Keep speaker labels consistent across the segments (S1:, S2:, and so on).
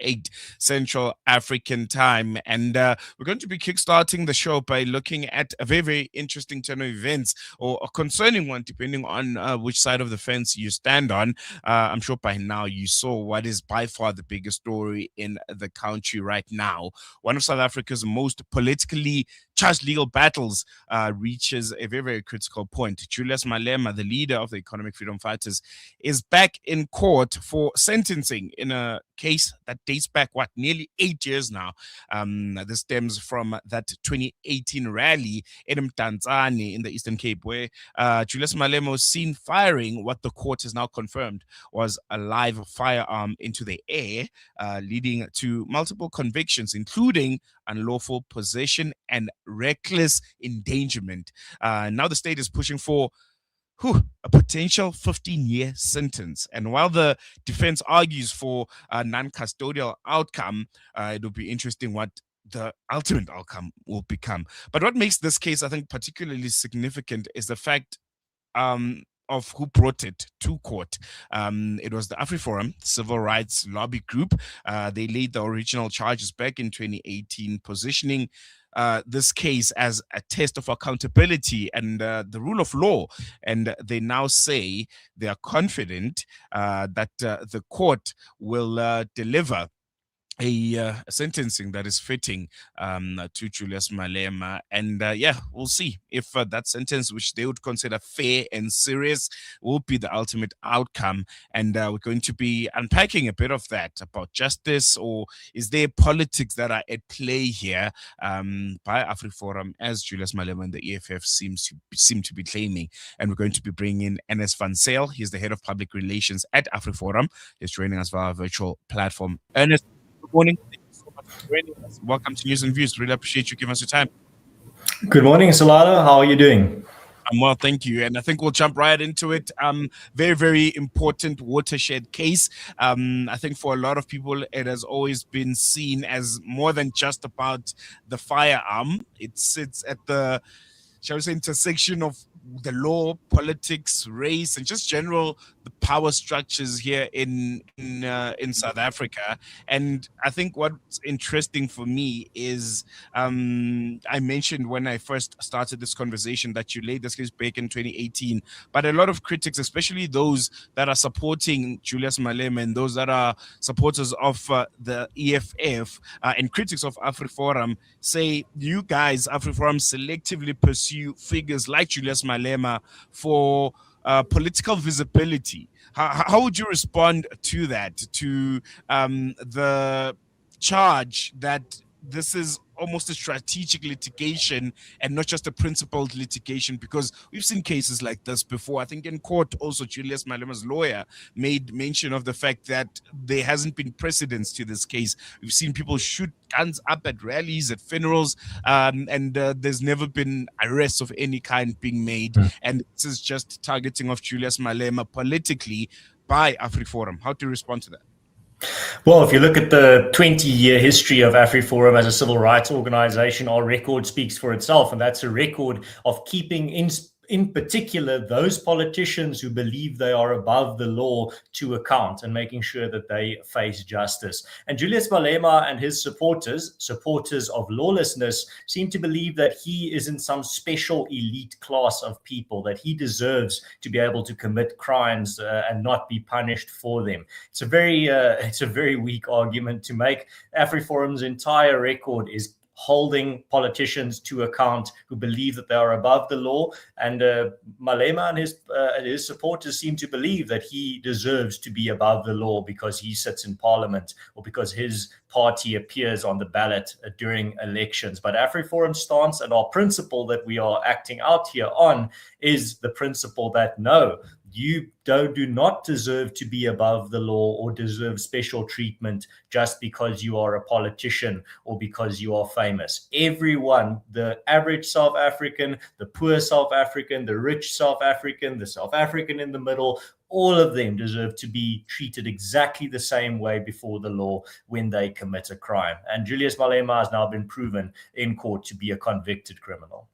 S1: 8 Central African time. And we're going to be kickstarting the show by looking at a very, very interesting turn of events, or a concerning one, depending on which side of the fence you stand on. I'm sure by now you saw what is by far the biggest story in the country right now. One of South Africa's most politically charged legal battles reaches a very, very critical point. Julius Malema, the leader of the Economic Freedom Fighters, is back in court for sentencing in a case that dates back, nearly 8 years now. This stems from that 2018 rally in Mdantsane in the Eastern Cape, where Julius Malema was seen firing what the court has now confirmed was a live firearm into the air, leading to multiple convictions, including unlawful possession and reckless endangerment. Now the state is pushing for a potential 15-year sentence. And while the defense argues for a non-custodial outcome, it'll be interesting what the ultimate outcome will become. But what makes this case, I think, particularly significant is the fact of who brought it to court. It was the AfriForum civil rights lobby group. They laid the original charges back in 2018, positioning this case as a test of accountability and the rule of law. And they now say they are confident that the court will deliver a sentencing that is fitting to Julius Malema. And we'll see if that sentence, which they would consider fair and serious, will be the ultimate outcome. And we're going to be unpacking a bit of that about justice, or is there politics that are at play here by AfriForum, as Julius Malema and the EFF seem to be claiming. And we're going to be bringing in Ernst van Zyl. He's the head of public relations at AfriForum. He's joining us via our virtual platform. Ernst, good morning. Thank you so much for joining us. Welcome to News and Views. Really appreciate you giving us your time.
S2: Good morning, Salado. How are you doing?
S1: I'm well, thank you. And I think we'll jump right into it. Very, very important watershed case. I think for a lot of people, it has always been seen as more than just about the firearm. It sits at the, shall we say, intersection of the law, politics, race, and just general the power structures here in South Africa. And I think what's interesting for me is I mentioned when I first started this conversation that you laid this case back in 2018, but a lot of critics, especially those that are supporting Julius Malema and those that are supporters of the EFF and critics of AfriForum, say you guys, AfriForum, selectively pursue figures like Julius Malema for political visibility. How would you respond to that, to the charge that this is almost a strategic litigation and not just a principled litigation? Because we've seen cases like this before. I think in court also Julius Malema's lawyer made mention of the fact that there hasn't been precedence to this case. We've seen people shoot guns up at rallies, at funerals, and there's never been arrests of any kind being made. And this is just targeting of Julius Malema politically by AfriForum. How do you respond to that?
S2: Well, if you look at the 20-year history of AfriForum as a civil rights organization, our record speaks for itself. And that's a record of keeping in particular those politicians who believe they are above the law to account and making sure that they face justice. And Julius Malema and his supporters of lawlessness, seem to believe that he is in some special elite class of people, that he deserves to be able to commit crimes and not be punished for them. It's a very weak argument to make. AfriForum's entire record is holding politicians to account who believe that they are above the law. And Malema and his supporters seem to believe that he deserves to be above the law because he sits in parliament or because his party appears on the ballot during elections. But AfriForum's stance and our principle that we are acting out here on is the principle that no, you do not deserve to be above the law or deserve special treatment just because you are a politician or because you are famous. Everyone, the average South African, the poor South African, the rich South African, the South African in the middle, all of them deserve to be treated exactly the same way before the law when they commit a crime. And Julius Malema has now been proven in court to be a convicted criminal.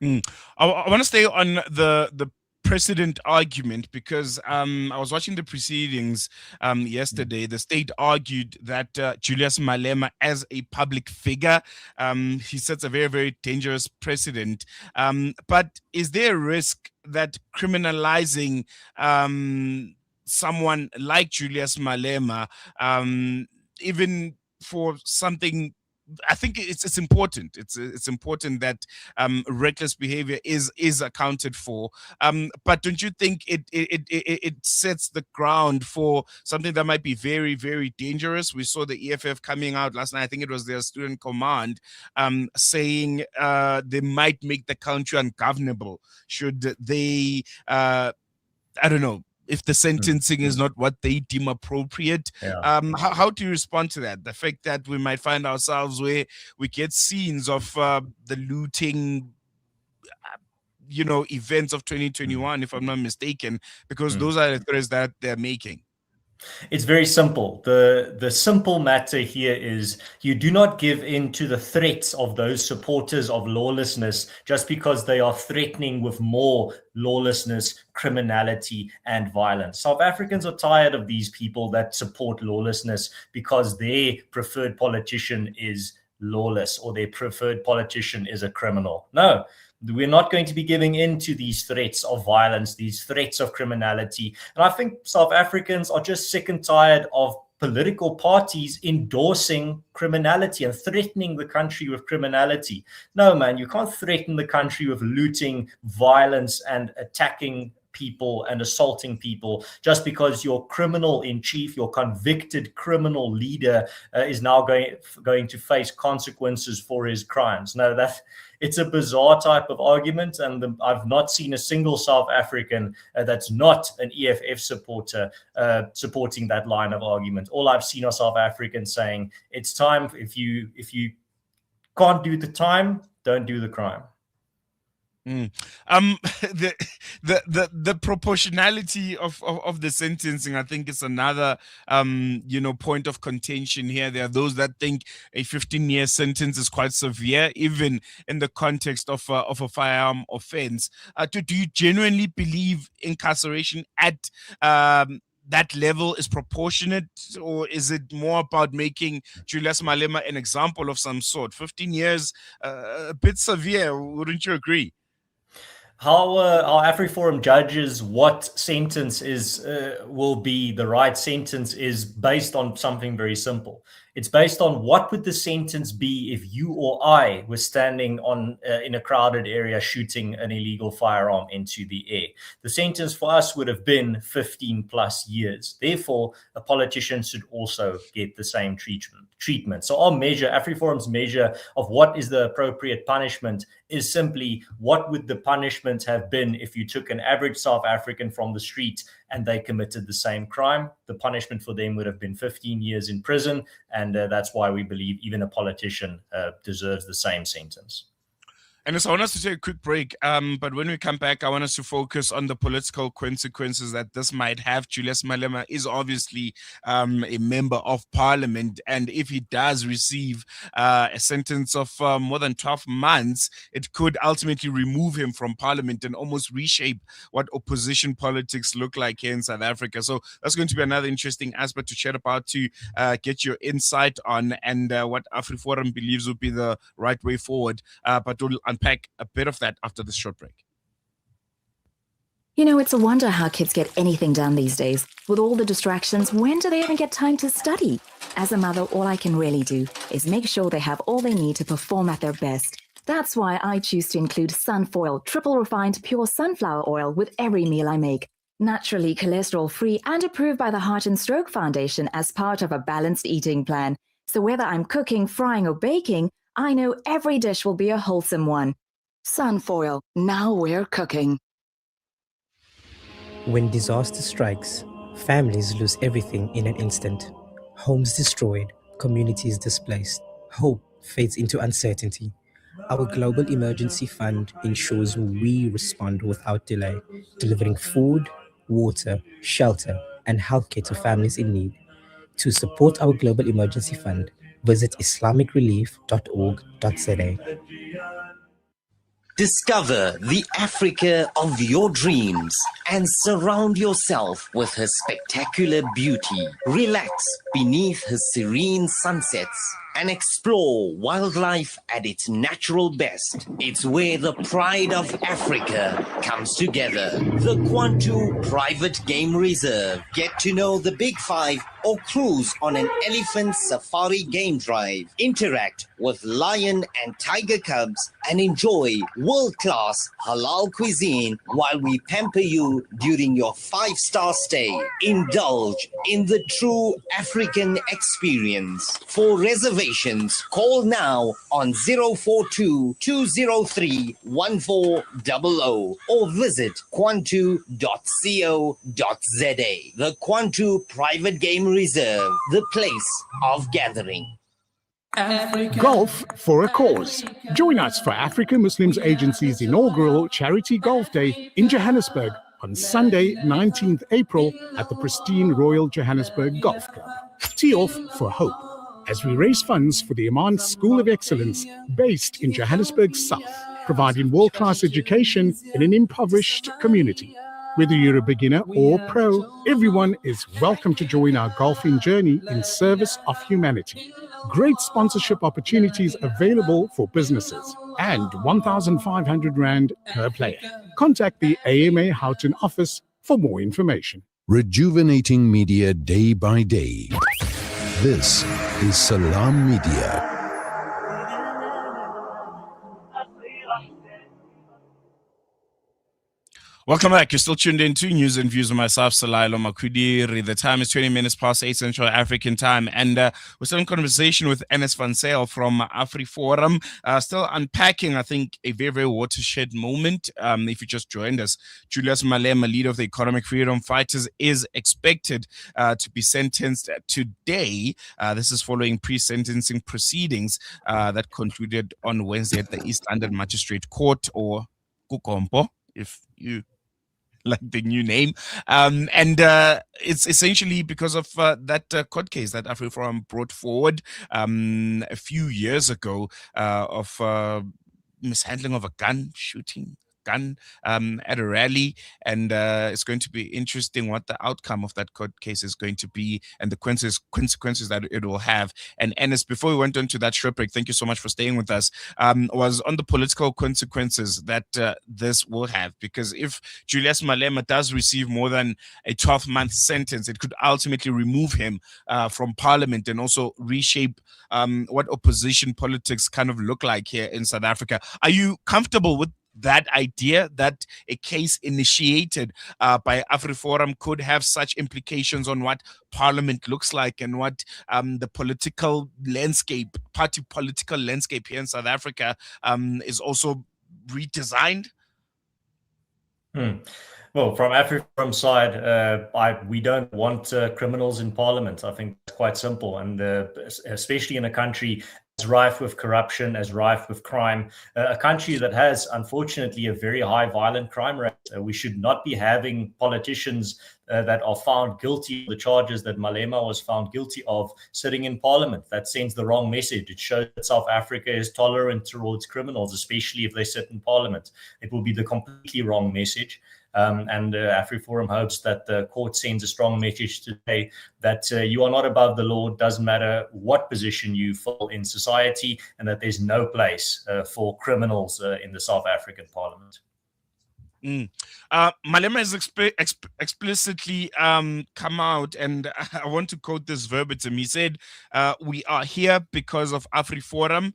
S1: I want to stay on the precedent argument because I was watching the proceedings yesterday. The state argued that Julius Malema, as a public figure, he sets a very, very dangerous precedent. But is there a risk that criminalizing someone like Julius Malema, even for something, I think it's important. It's important that reckless behavior is accounted for. But don't you think it sets the ground for something that might be very, very dangerous? We saw the EFF coming out last night. I think it was their student command saying they might make the country ungovernable should they I don't know if the sentencing is not what they deem appropriate.
S2: Yeah.
S1: How do you respond to that? The fact that we might find ourselves where we get scenes of the looting, events of 2021, if I'm not mistaken, because those are the threats that they're making.
S2: It's very simple. The simple matter here is you do not give in to the threats of those supporters of lawlessness just because they are threatening with more lawlessness, criminality, and violence. South Africans are tired of these people that support lawlessness because their preferred politician is lawless or their preferred politician is a criminal. No. We're not going to be giving in to these threats of violence, these threats of criminality. And I think South Africans are just sick and tired of political parties endorsing criminality and threatening the country with criminality. No, man, you can't threaten the country with looting, violence, and attacking people and assaulting people just because your criminal in chief, your convicted criminal leader is now going to face consequences for his crimes. No, it's a bizarre type of argument, and I've not seen a single South African that's not an EFF supporter supporting that line of argument. All I've seen are South Africans saying it's time. If you can't do the time, don't do the crime.
S1: The proportionality of the sentencing, I think, is another point of contention here. There are those that think a 15-year sentence is quite severe, even in the context of a firearm offense. Do you genuinely believe incarceration at that level is proportionate, or is it more about making Julius Malema an example of some sort? 15 years, a bit severe, wouldn't you agree?
S2: How AfriForum judges what sentence will be the right sentence is based on something very simple. It's based on what would the sentence be if you or I were standing in a crowded area shooting an illegal firearm into the air. The sentence for us would have been 15 plus years. Therefore, a politician should also get the same treatment. So our measure, AfriForum's measure of what is the appropriate punishment is simply what would the punishment have been if you took an average South African from the street and they committed the same crime. The punishment for them would have been 15 years in prison. And that's why we believe even a politician deserves the same sentence.
S1: And so I want us to take a quick break. But when we come back, I want us to focus on the political consequences that this might have. Julius Malema is obviously a member of parliament. And if he does receive a sentence of more than 12 months, it could ultimately remove him from parliament and almost reshape what opposition politics look like here in South Africa. So that's going to be another interesting aspect to chat about, to get your insight on, and what AfriForum believes would be the right way forward. But we'll unpack a bit of that after this short break.
S3: You know, it's a wonder how kids get anything done these days. With all the distractions, when do they even get time to study? As a mother, all I can really do is make sure they have all they need to perform at their best. That's why I choose to include Sunfoil, triple refined pure sunflower oil with every meal I make. Naturally cholesterol-free and approved by the Heart and Stroke Foundation as part of a balanced eating plan. So whether I'm cooking, frying, or baking, I know every dish will be a wholesome one. Sunfoil, now we're cooking.
S4: When disaster strikes, families lose everything in an instant. Homes destroyed, communities displaced. Hope fades into uncertainty. Our Global Emergency Fund ensures we respond without delay, delivering food, water, shelter, and healthcare to families in need. To support our Global Emergency Fund, visit islamicrelief.org.za.
S5: Discover the Africa of your dreams and surround yourself with her spectacular beauty. Relax beneath her serene sunsets and explore wildlife at its natural best. It's where the pride of Africa comes together. The Kwantu Private Game Reserve. Get to know the Big Five or cruise on an elephant safari game drive. Interact with lion and tiger cubs and enjoy world-class halal cuisine while we pamper you during your 5-star stay. Indulge in the true African experience. For reservations, call now on 042 203 1400 or visit kwantu.co.za. The Kwantu Private Game Reserve, the place of gathering.
S6: Golf for a Cause. Join us for African Muslims Agency's inaugural Charity Golf Day in Johannesburg on Sunday, 19th April at the pristine Royal Johannesburg Golf Club. Tee off for hope as we raise funds for the Amman School of Excellence based in Johannesburg South, providing world-class education in an impoverished community. Whether you're a beginner or pro, everyone is welcome to join our golfing journey in service of humanity. Great sponsorship opportunities available for businesses and 1,500 Rand per player. Contact the AMA Houghton office for more information.
S7: Rejuvenating media day by day. This is Salam Media.
S1: Welcome back. You're still tuned in to News and Views with myself, Salailo Makudiri. The time is 20 minutes past 8 Central African time. And we're still in conversation with Ernst van Zyl from AfriForum. Still unpacking, I think, a very, very watershed moment. If you just joined us, Julius Malema, leader of the Economic Freedom Fighters, is expected to be sentenced today. This is following pre-sentencing proceedings that concluded on Wednesday at the East London Magistrate Court, or Kukompo, if you like the new name. And it's essentially because of that court case that AfriForum brought forward a few years ago of mishandling of a gun, shooting gun at a rally. And it's going to be interesting what the outcome of that court case is going to be and the consequences that it will have. And Ernst, before we went on to that short break, thank you so much for staying with us, was on the political consequences that this will have. Because if Julius Malema does receive more than a 12-month sentence, it could ultimately remove him from parliament and also reshape what opposition politics kind of look like here in South Africa. Are you comfortable with that idea that a case initiated by AfriForum could have such implications on what parliament looks like and what the political landscape, party political landscape here in South Africa is also redesigned?
S2: Well, from AfriForum side, we don't want criminals in parliament. I think it's quite simple. And especially in a country as rife with corruption, as rife with crime, a country that has, unfortunately, a very high violent crime rate. We should not be having politicians that are found guilty of the charges that Malema was found guilty of sitting in parliament. That sends the wrong message. It shows that South Africa is tolerant towards criminals, especially if they sit in parliament. It will be the completely wrong message. And AfriForum hopes that the court sends a strong message today that you are not above the law, doesn't matter what position you fill in society, and that there's no place for criminals in the South African parliament.
S1: Malema has explicitly come out, and I want to quote this verbatim. He said, we are here because of AfriForum.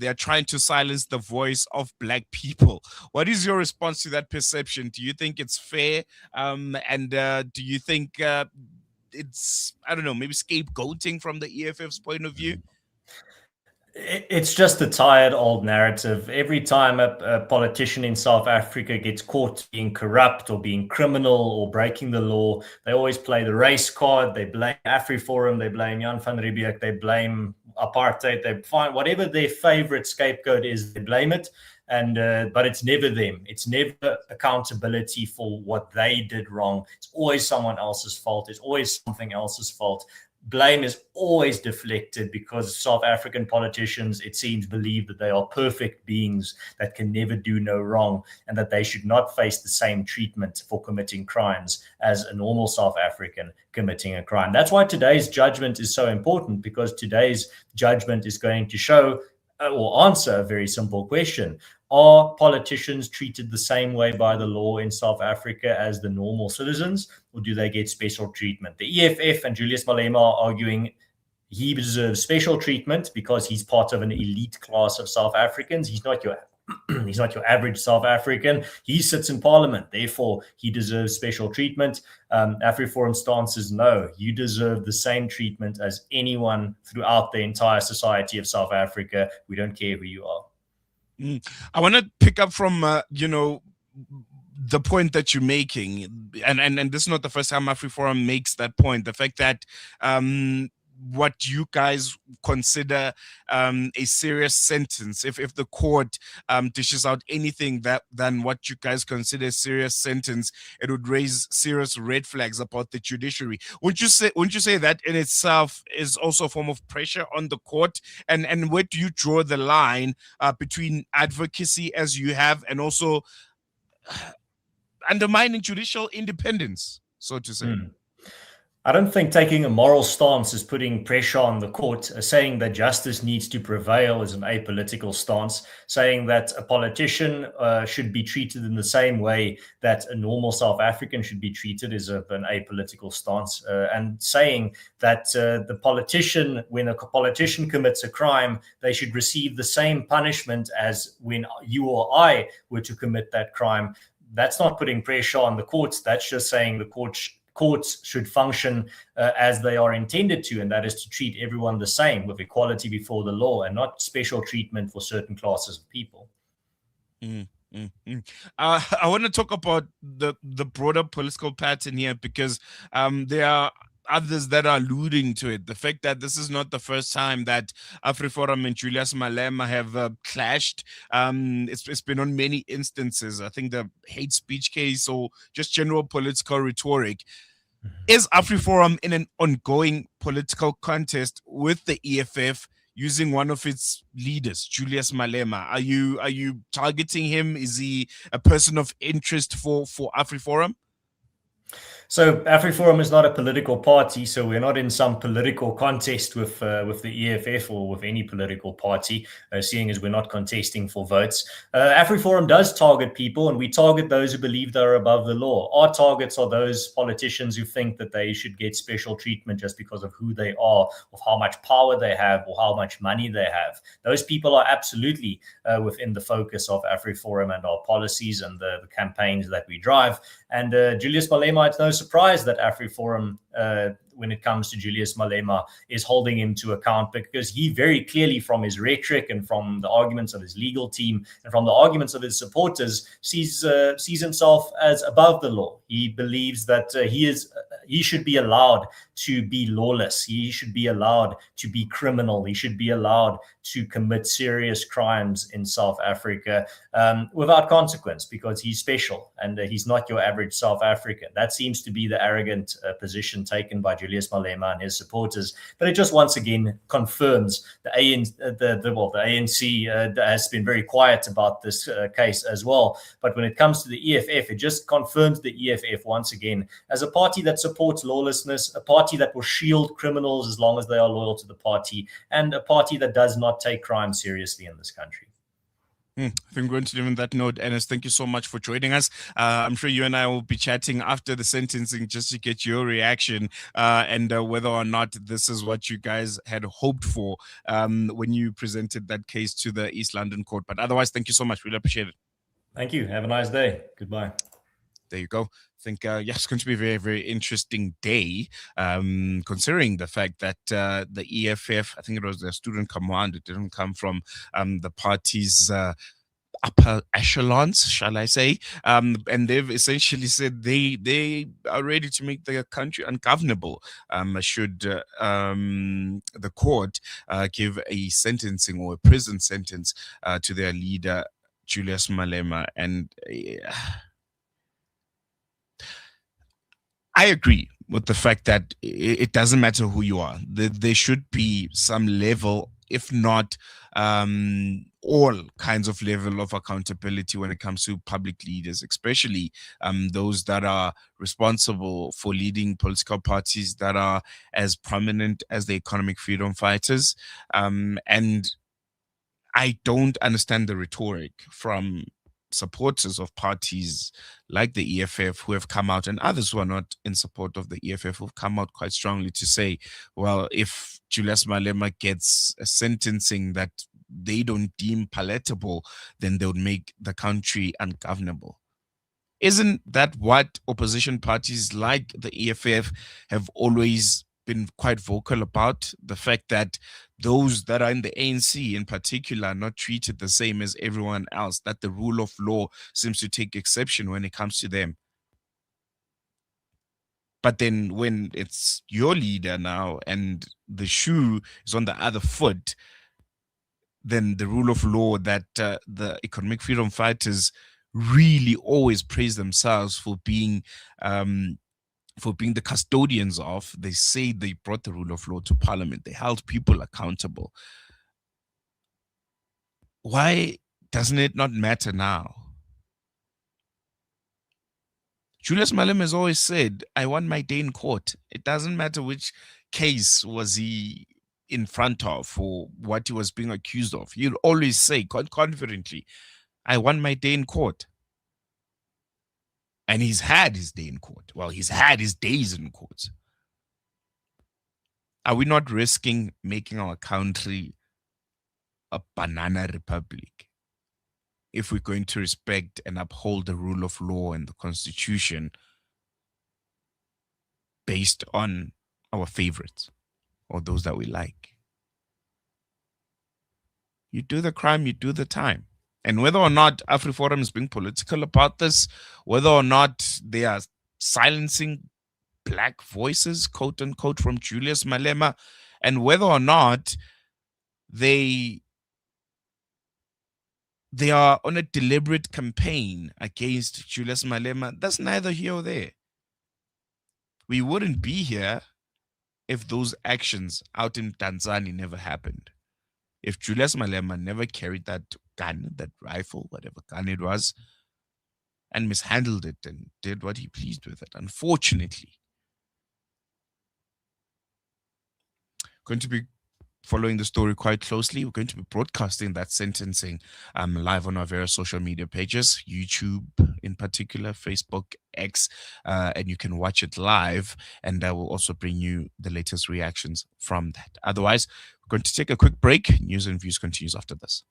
S1: They are trying to silence the voice of Black people. What is your response to that perception? Do you think it's fair? And do you think it's, I don't know, maybe scapegoating from the EFF's point of view?
S2: It's just a tired old narrative. Every time a politician in South Africa gets caught being corrupt or being criminal or breaking the law, they always play the race card. They blame AfriForum, they blame Jan van Riebeeck, they blame apartheid, they find whatever their favorite scapegoat is, they blame it. And but it's never them. It's never accountability for what they did wrong. It's always someone else's fault. It's always something else's fault. blame is always deflected because South African politicians, it seems, believe that they are perfect beings that can never do no wrong and that they should not face the same treatment for committing crimes as a normal South African committing a crime. That's why today's judgment is so important, because today's judgment is going to show or answer a very simple question. Are politicians treated the same way by the law in South Africa as the normal citizens, or do they get special treatment? The EFF and Julius Malema are arguing he deserves special treatment because he's part of an elite class of South Africans. He's not your he's not your average South African. He sits in parliament, therefore he deserves special treatment. AfriForum stance is no, you deserve the same treatment as anyone throughout the entire society of South Africa. We don't care who you are.
S1: I want to pick up from the point that you're making, and this is not the first time AfriForum makes that point. The fact that what you guys consider a serious sentence, if the court dishes out anything than what you guys consider a serious sentence, it would raise serious red flags about the judiciary. Wouldn't you say that in itself is also a form of pressure on the court? And where do you draw the line between advocacy as you have and also undermining judicial independence, so to say?
S2: I don't think taking a moral stance is putting pressure on the court. Saying that justice needs to prevail is an apolitical stance. Saying that a politician should be treated in the same way that a normal South African should be treated is an apolitical stance. And saying that the politician, when a politician commits a crime, they should receive the same punishment as when you or I were to commit that crime. That's not putting pressure on the courts. That's just saying the courts should function as they are intended to, and that is to treat everyone the same with equality before the law and not special treatment for certain classes of people.
S1: I want to talk about the broader political pattern here, because there are others that are alluding to it. The fact that this is not the first time that AfriForum and Julius Malema have clashed. It's been on many instances. I think the hate speech case or just general political rhetoric. Is AfriForum in an ongoing political contest with the EFF using one of its leaders, Julius Malema? Are you targeting him? Is he a person of interest for AfriForum?
S2: So AfriForum is not a political party, so we're not in some political contest with the EFF or with any political party, seeing as we're not contesting for votes. AfriForum does target people, and we target those who believe they're above the law. Our targets are those politicians who think that they should get special treatment just because of who they are, of how much power they have, or how much money they have. Those people are absolutely within the focus of AfriForum and our policies and the campaigns that we drive. And Julius Malema, it's no surprise that AfriForum, when it comes to Julius Malema, is holding him to account, because he very clearly, from his rhetoric and from the arguments of his legal team and from the arguments of his supporters, sees himself as above the law. He believes that he should be allowed to be lawless. He should be allowed to be criminal. He should be allowed to commit serious crimes in South Africa without consequence, because he's special and he's not your average South African. That seems to be the arrogant position taken by Julius Malema and his supporters. But it just once again confirms the ANC has been very quiet about this case as well. But when it comes to the EFF, it just confirms the EFF once again as a party that supports lawlessness, a party that will shield criminals as long as they are loyal to the party, and a party that does not take crime seriously in this country.
S1: I think we're going to leave on that note. Ernst, thank you so much for joining us. I'm sure you and I will be chatting after the sentencing just to get your reaction and whether or not this is what you guys had hoped for when you presented that case to the East London court. But otherwise, thank you so much. Really appreciate it.
S2: Thank you. Have a nice day. Goodbye.
S1: There you go. I think, it's going to be a very, very interesting day, considering the fact that the EFF, I think it was the student command, it didn't come from the party's upper echelons, shall I say, and they've essentially said they are ready to make the country ungovernable should the court give a sentencing or a prison sentence to their leader, Julius Malema. And I agree with the fact that it doesn't matter who you are. There should be some level, if not all kinds of level of accountability when it comes to public leaders, especially those that are responsible for leading political parties that are as prominent as the economic freedom fighters. And I don't understand the rhetoric from supporters of parties like the EFF who have come out, and others who are not in support of the EFF who have come out quite strongly to say, well, if Julius Malema gets a sentencing that they don't deem palatable, then they would make the country ungovernable. Isn't that what opposition parties like the EFF have always been quite vocal about? The fact that those that are in the ANC in particular are not treated the same as everyone else, that the rule of law seems to take exception when it comes to them. But then when it's your leader now and the shoe is on the other foot, then the rule of law that the economic freedom fighters really always praise themselves for being the custodians of. They say they brought the rule of law to parliament. They held people accountable. Why doesn't it not matter now? Julius Malema has always said, I want my day in court. It doesn't matter which case was he in front of or what he was being accused of. He'll always say confidently, I want my day in court. And he's had his day in court. Well, he's had his days in court. Are we not risking making our country a banana republic if we're going to respect and uphold the rule of law and the constitution based on our favorites or those that we like? You do the crime, you do the time. And whether or not AfriForum is being political about this, whether or not they are silencing black voices, quote unquote, from Julius Malema, and whether or not they are on a deliberate campaign against Julius Malema, that's neither here or there. We wouldn't be here if those actions out in Tanzania never happened. If Julius Malema never carried that gun, that rifle, whatever gun it was, and mishandled it and did what he pleased with it, unfortunately. Going to be following the story quite closely. We're going to be broadcasting that sentencing live on our various social media pages, YouTube in particular, Facebook, X, and you can watch it live, and I will also bring you the latest reactions from that. Otherwise, we're going to take a quick break. News and Views continues after this.